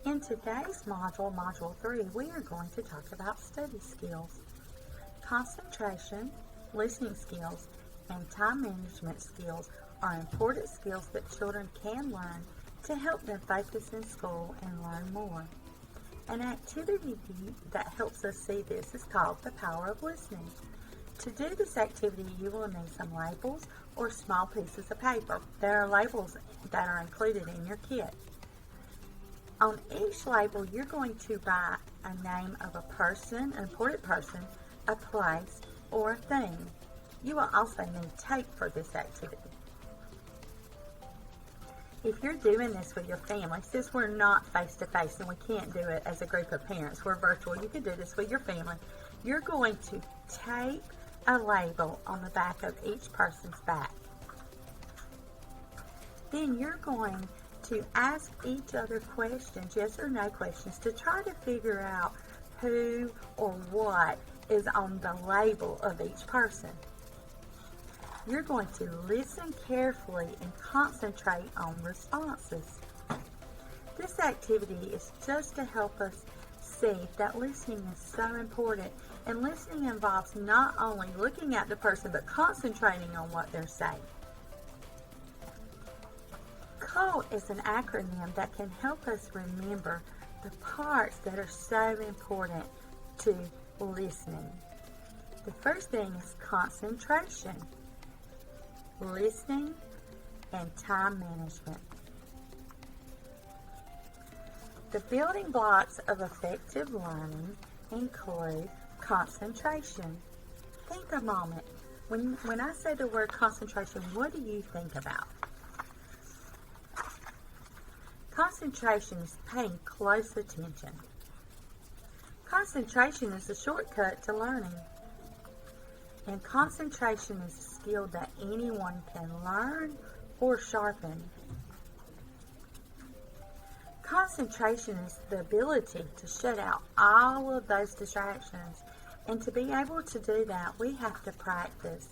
In today's module, Module 3, we are going to talk about study skills. Concentration, listening skills, and time management skills are important skills that children can learn to help them focus in school and learn more. An activity that helps us see this is called the power of listening. To do this activity, you will need some labels or small pieces of paper. There are labels that are included in your kit. On each label, you're going to write a name of a person, an important person, a place, or a thing. You will also need tape for this activity. If you're doing this with your family, since we're not face-to-face and we can't do it as a group of parents, we're virtual, you can do this with your family. You're going to tape a label on the back of each person's back. Then you're going to ask each other questions, yes or no questions, to try to figure out who or what is on the label of each person. You're going to listen carefully and concentrate on responses. This activity is just to help us see that listening is so important, and listening involves not only looking at the person but concentrating on what they're saying. COLT is an acronym that can help us remember the parts that are so important to listening. The first thing is concentration, listening, and time management. The building blocks of effective learning include concentration. Think a moment. When I say the word concentration, what do you think about? Concentration is paying close attention. Concentration is a shortcut to learning. And concentration is a skill that anyone can learn or sharpen. Concentration is the ability to shut out all of those distractions. And to be able to do that, we have to practice.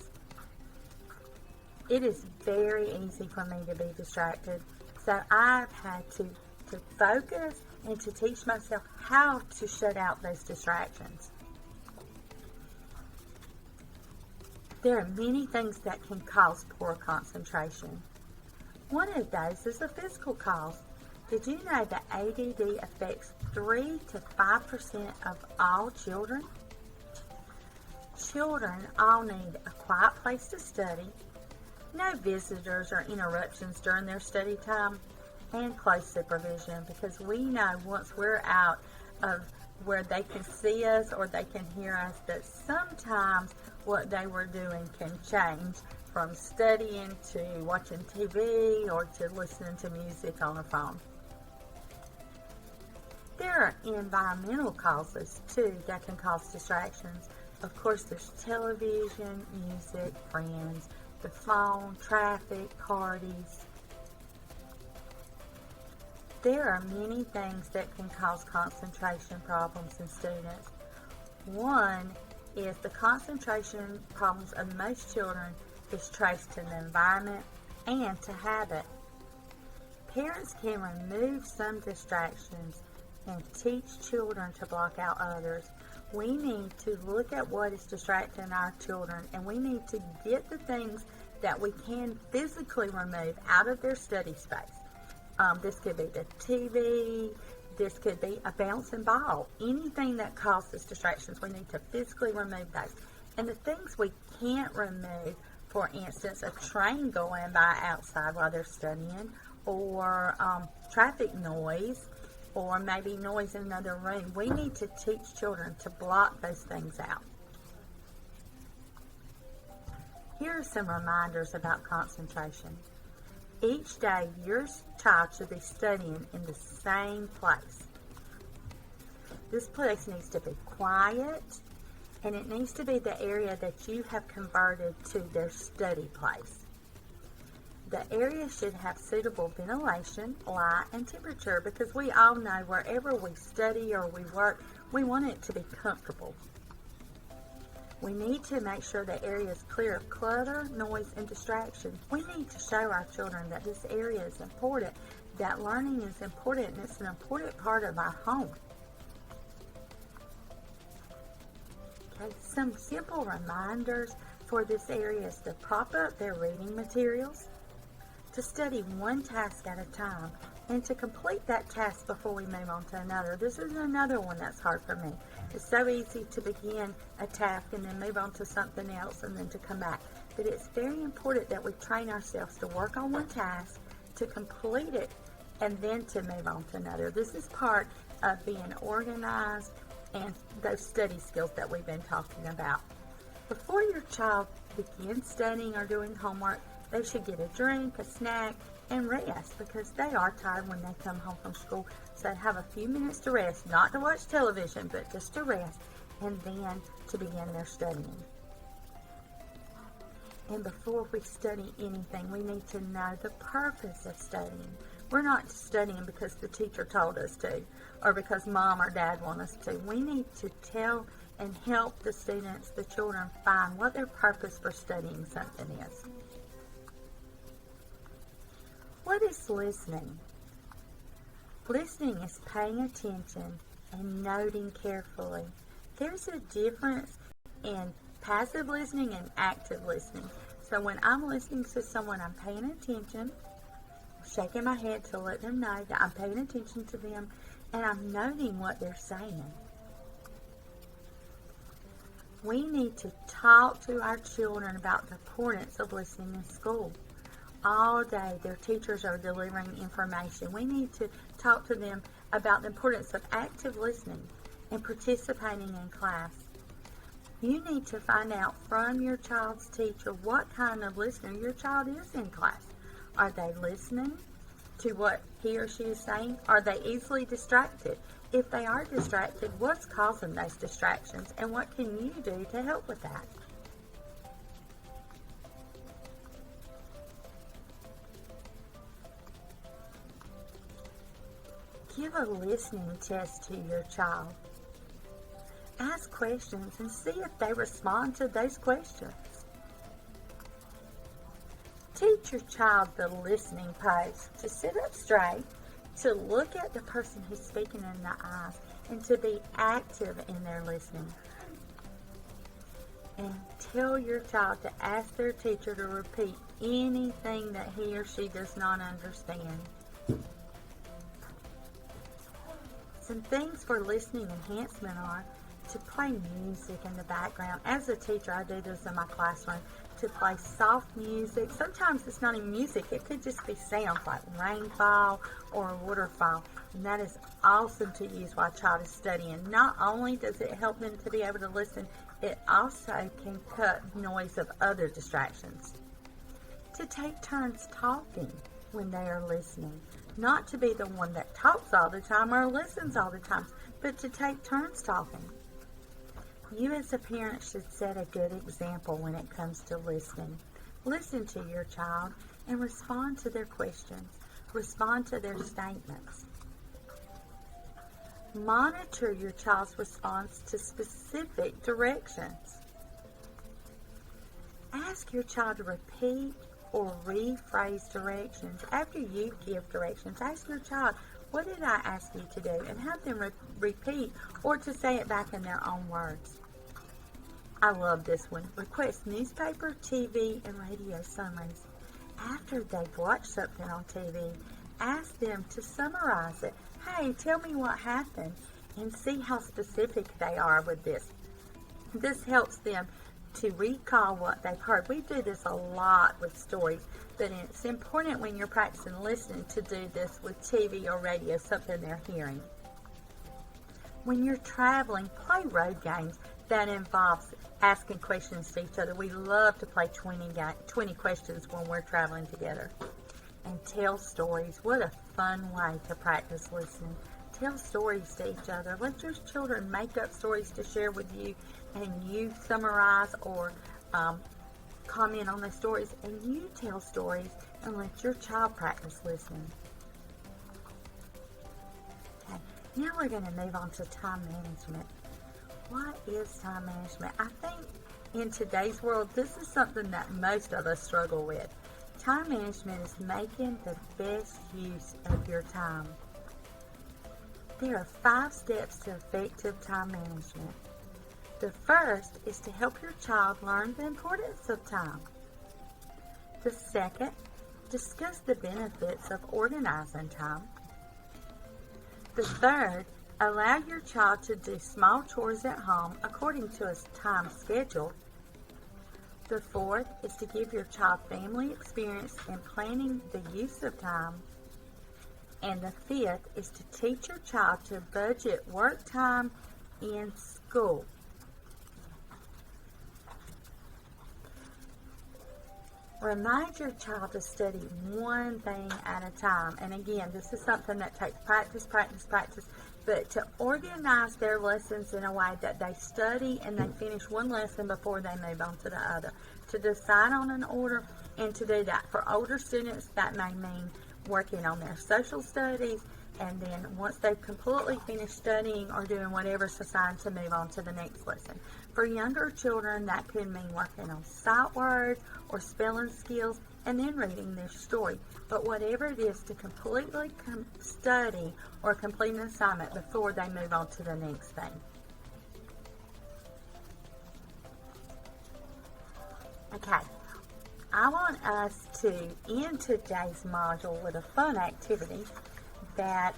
It is very easy for me to be distracted. So I've had to focus and to teach myself how to shut out those distractions. There are many things that can cause poor concentration. One of those is a physical cause. Did you know that ADD affects 3 to 5% of all children? Children all need a quiet place to study, no visitors or interruptions during their study time, and close supervision, because we know once we're out of where they can see us or they can hear us that sometimes what they were doing can change from studying to watching TV or to listening to music on a phone. There are environmental causes too that can cause distractions. Of course, there's television, music, friends, the phone, traffic, parties. There are many things that can cause concentration problems in students. One is the concentration problems of most children is traced to the environment and to habit. Parents can remove some distractions and teach children to block out others. We need to look at what is distracting our children, and we need to get the things that we can physically remove out of their study space. This could be the TV, this could be a bouncing ball. Anything that causes distractions, we need to physically remove those. And the things we can't remove, for instance, a train going by outside while they're studying, or traffic noise, or maybe noise in another room. We need to teach children to block those things out. Here are some reminders about concentration. Each day, your child should be studying in the same place. This place needs to be quiet, and it needs to be the area that you have converted to their study place. The area should have suitable ventilation, light, and temperature, because we all know wherever we study or we work, we want it to be comfortable. We need to make sure the area is clear of clutter, noise, and distraction. We need to show our children that this area is important, that learning is important, and it's an important part of our home. Okay, some simple reminders for this area is to prop up their reading materials, to study one task at a time, and to complete that task before we move on to another. This is another one that's hard for me. It's so easy to begin a task and then move on to something else and then to come back. But it's very important that we train ourselves to work on one task, to complete it, and then to move on to another. This is part of being organized and those study skills that we've been talking about. Before your child begins studying or doing homework, they should get a drink, a snack, and rest, because they are tired when they come home from school. So have a few minutes to rest, not to watch television, but just to rest, and then to begin their studying. And before we study anything, we need to know the purpose of studying. We're not studying because the teacher told us to, or because mom or dad want us to. We need to tell and help the students, the children, find what their purpose for studying something is. What is listening? Listening is paying attention and noting carefully. There's a difference in passive listening and active listening. So when I'm listening to someone, I'm paying attention, shaking my head to let them know that I'm paying attention to them, and I'm noting what they're saying. We need to talk to our children about the importance of listening in school. All day, their teachers are delivering information. We need to talk to them about the importance of active listening and participating in class. You need to find out from your child's teacher what kind of listener your child is in class. Are they listening to what he or she is saying? Are they easily distracted? If they are distracted, what's causing those distractions, and what can you do to help with that? Give a listening test to your child. Ask questions and see if they respond to those questions. Teach your child the listening pose, to sit up straight, to look at the person who's speaking in the eyes, and to be active in their listening. And tell your child to ask their teacher to repeat anything that he or she does not understand. Some things for listening enhancement are to play music in the background. As a teacher, I do this in my classroom, to play soft music. Sometimes it's not even music. It could just be sounds like rainfall or a waterfall. And that is awesome to use while a child is studying. Not only does it help them to be able to listen, it also can cut noise of other distractions. To take turns talking when they are listening. Not to be the one that talks all the time or listens all the time, but to take turns talking. You as a parent should set a good example when it comes to listening. Listen to your child and respond to their questions. Respond to their statements. Monitor your child's response to specific directions. Ask your child to repeat or rephrase directions. After you give directions, ask your child, what did I ask you to do? And have them repeat or to say it back in their own words. I love this one. Request newspaper, TV, and radio summaries. After they've watched something on TV, ask them to summarize it. Hey, tell me what happened, and see how specific they are with this. This helps them to recall what they've heard. We do this a lot with stories, but it's important when you're practicing listening to do this with TV or radio, something they're hearing. When you're traveling, play road games that involves asking questions to each other. We love to play 20 questions when we're traveling together. And tell stories. What a fun way to practice listening. Tell stories to each other. Let your children make up stories to share with you, and you summarize or comment on the stories, and you tell stories and let your child practice listening. Okay, now we're going to move on to time management. What is time management? I think in today's world, this is something that most of us struggle with. time management is making the best use of your time. There are 5 steps to effective time management. The first is to help your child learn the importance of time. The second, discuss the benefits of organizing time. The third, allow your child to do small chores at home according to a time schedule. The fourth is to give your child family experience in planning the use of time. And the fifth is to teach your child to budget work time in school. Remind your child to study one thing at a time. And again, this is something that takes practice, but to organize their lessons in a way that they study and they finish one lesson before they move on to the other. To decide on an order and to do that. For older students, that may mean working on their social studies, and then once they've completely finished studying or doing whatever's assigned, to move on to the next lesson. For younger children, that could mean working on sight words or spelling skills and then reading their story. But whatever it is, to completely study or complete an assignment before they move on to the next thing. Okay, I want us to end today's module with a fun activity that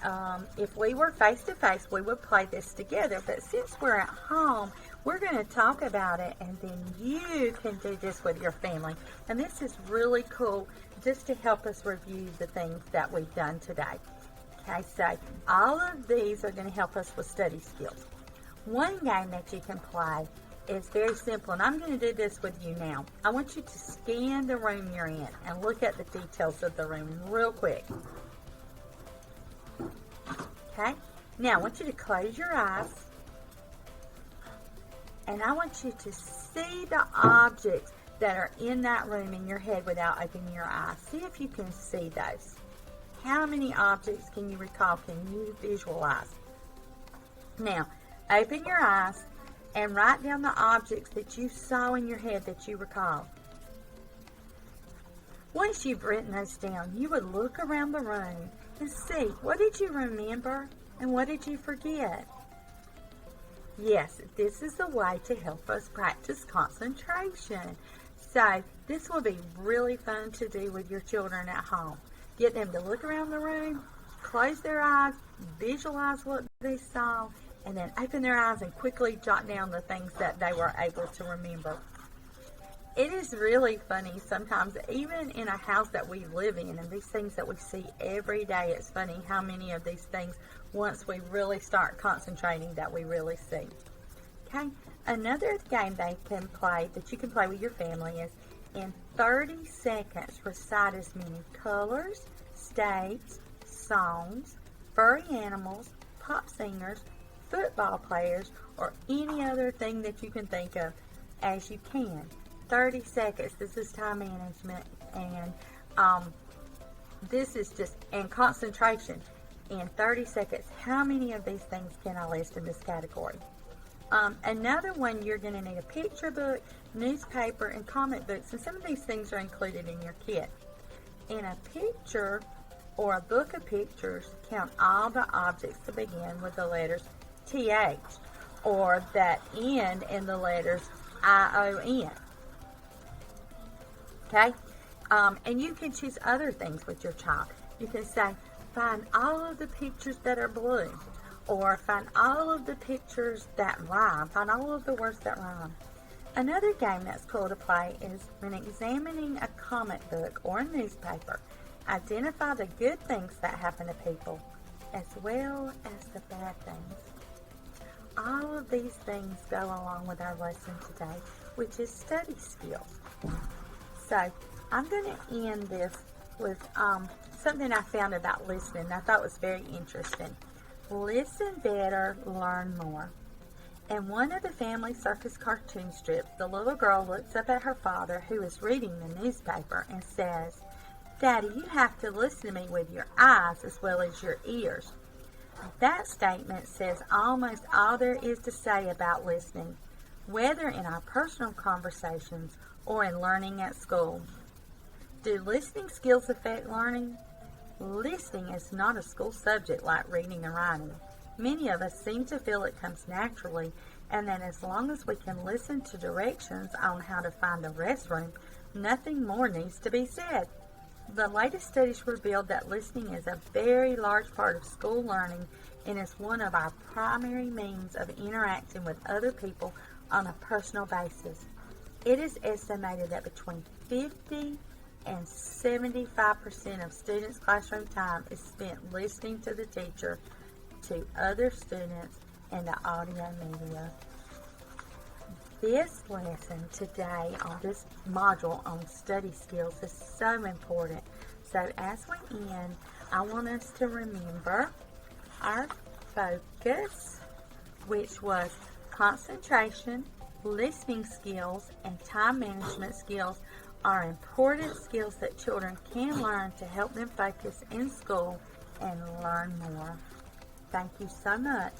if we were face-to-face, we would play this together. But since we're at home, we're going to talk about it, and then you can do this with your family. And this is really cool just to help us review the things that we've done today. Okay, so all of these are going to help us with study skills. One game that you can play is very simple, and I'm going to do this with you now. I want you to scan the room you're in and look at the details of the room real quick. Okay, now I want you to close your eyes, and I want you to see the objects that are in that room in your head without opening your eyes. See if you can see those. How many objects can you recall? Can you visualize? Now, open your eyes and write down the objects that you saw in your head that you recall. Once you've written those down, you would look around the room and see, what did you remember and what did you forget? Yes, this is a way to help us practice concentration. So this will be really fun to do with your children at home. Get them to look around the room, close their eyes, visualize what they saw, and then open their eyes and quickly jot down the things that they were able to remember. It is really funny sometimes, even in a house that we live in and these things that we see every day, it's funny how many of these things, once we really start concentrating, that we really see. Okay, another game they can play, that you can play with your family, is in 30 seconds recite as many colors, states, songs, furry animals, pop singers, football players, or any other thing that you can think of as you can. 30 seconds. This is time management, and this is just, and concentration. In 30 seconds, how many of these things can I list in this category? Another one, you're going to need a picture book, newspaper, and comic books, and some of these things are included in your kit. In a picture or a book of pictures, count all the objects that begin with the letters TH or that end in the letters ION. Okay? And you can choose other things with your child. You can say, find all of the pictures that are blue, or find all of the pictures that rhyme, find all of the words that rhyme. Another game that's cool to play is when examining a comic book or a newspaper, identify the good things that happen to people as well as the bad things. All of these things go along with our lesson today, which is study skills. So I'm going to end this with something I found about listening I thought was very interesting. Listen better, learn more. In one of the family circus cartoon strips, the little girl looks up at her father, who is reading the newspaper, and says, "Daddy, you have to listen to me with your eyes as well as your ears." That statement says almost all there is to say about listening, whether in our personal conversations or in learning at school. Do listening skills affect learning? Listening is not a school subject like reading and writing. Many of us seem to feel it comes naturally, and that as long as we can listen to directions on how to find a restroom, nothing more needs to be said. The latest studies revealed that listening is a very large part of school learning and is one of our primary means of interacting with other people on a personal basis. It is estimated that between 50 and 75% of students' classroom time is spent listening to the teacher, to other students, and to audio media. This lesson today on this module on study skills is so important. So as we end, I want us to remember our focus, which was concentration, listening skills, and time management skills are important skills that children can learn to help them focus in school and learn more. Thank you so much.